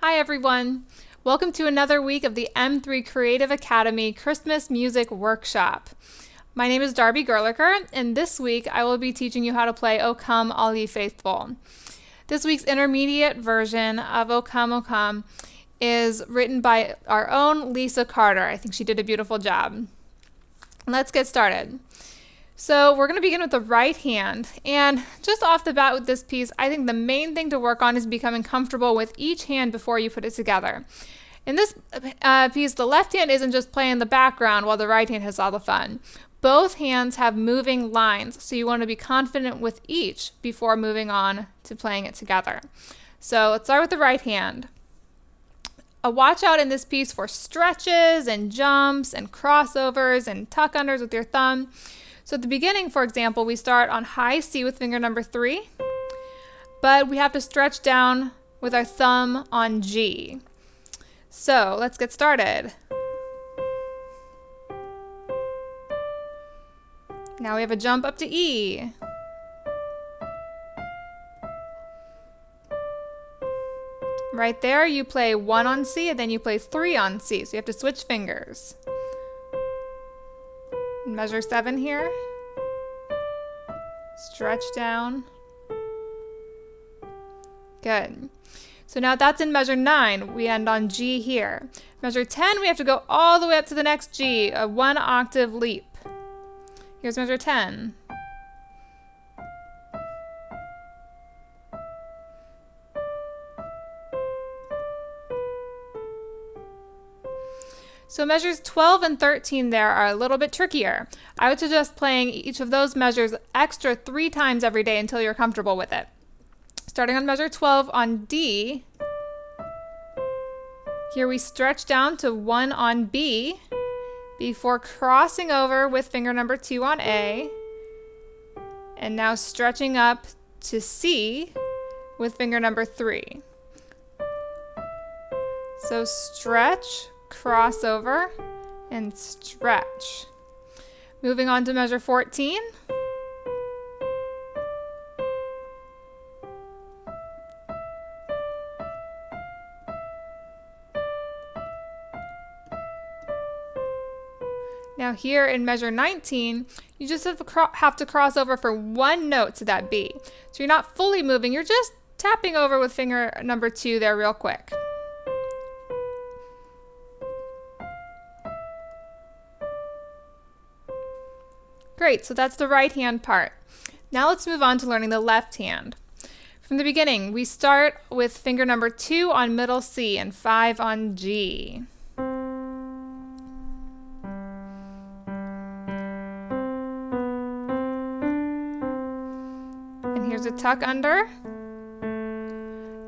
Hi everyone! Welcome to another week of the M3 Creative Academy Christmas Music Workshop. My name is Darby Gerlicher, and this week I will be teaching you how to play O Come All Ye Faithful. This week's intermediate version of O Come is written by our own Lisa Carter. I think she did a beautiful job. Let's get started. So we're going to begin with the right hand, and just off the bat with this piece, I think the main thing to work on is becoming comfortable with each hand before you put it together. In this piece, the left hand isn't just playing the background while the right hand has all the fun. Both hands have moving lines, so you want to be confident with each before moving on to playing it together. So let's start with the right hand. Watch out in this piece for stretches and jumps and crossovers and tuck unders with your thumb. So at the beginning, for example, we start on high C with finger number 3, but we have to stretch down with our thumb on G. So let's get started. Now we have a jump up to E. Right there, you play 1 on C and then you play 3 on C, so you have to switch fingers. Measure 7 here. Stretch down. Good. So now that's in measure 9. We end on G here. Measure 10, we have to go all the way up to the next G, a 1 octave leap. Here's measure 10. So measures 12 and 13 there are a little bit trickier. I would suggest playing each of those measures extra 3 times every day until you're comfortable with it. Starting on measure 12 on D, here we stretch down to 1 on B before crossing over with finger number 2 on A, and now stretching up to C with finger number 3. So stretch, crossover, and stretch. Moving on to measure 14. Now here in measure 19, you just have to cross over for 1 note to that B. So you're not fully moving, you're just tapping over with finger number 2 there real quick. Great, so that's the right hand part. Now let's move on to learning the left hand. From the beginning, we start with finger number 2 on middle C and 5 on G. And here's a tuck under.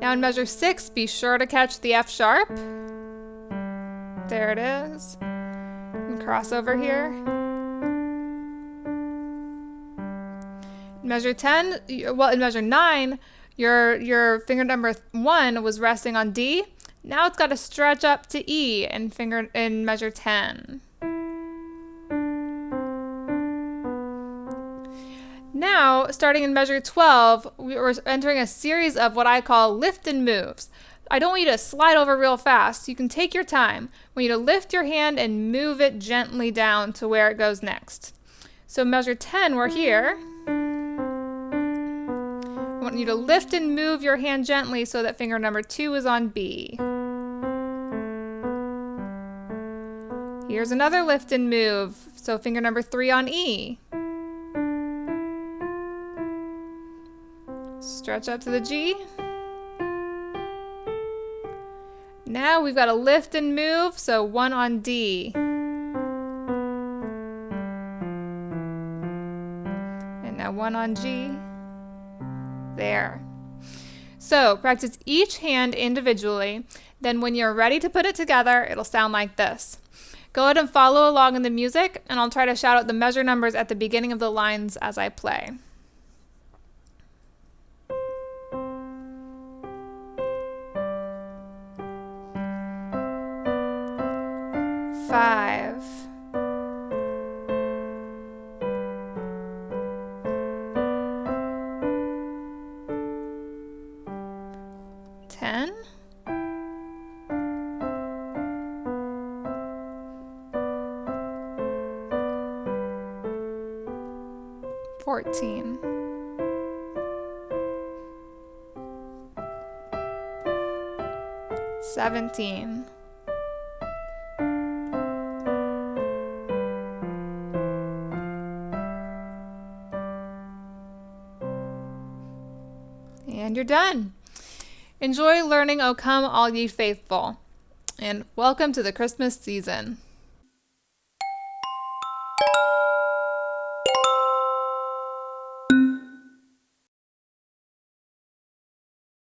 Now in measure 6, be sure to catch the F sharp. There it is. And cross over here. Measure 10, well, in measure 9, your finger number 1 was resting on D. Now it's got to stretch up to E in measure 10. Now, starting in measure 12, we're entering a series of what I call lift and moves. I don't want you to slide over real fast. You can take your time. I want you to lift your hand and move it gently down to where it goes next. So measure 10, we're here. I want you to lift and move your hand gently so that finger number 2 is on B. Here's another lift and move, so finger number 3 on E. Stretch up to the G. Now we've got a lift and move, so 1 on D. And now 1 on G. There. So practice each hand individually, then when you're ready to put it together, it'll sound like this. Go ahead and follow along in the music, and I'll try to shout out the measure numbers at the beginning of the lines as I play. Five. 10, 14, 17, 'And you're done. Enjoy learning O Come All Ye Faithful, and welcome to the Christmas season.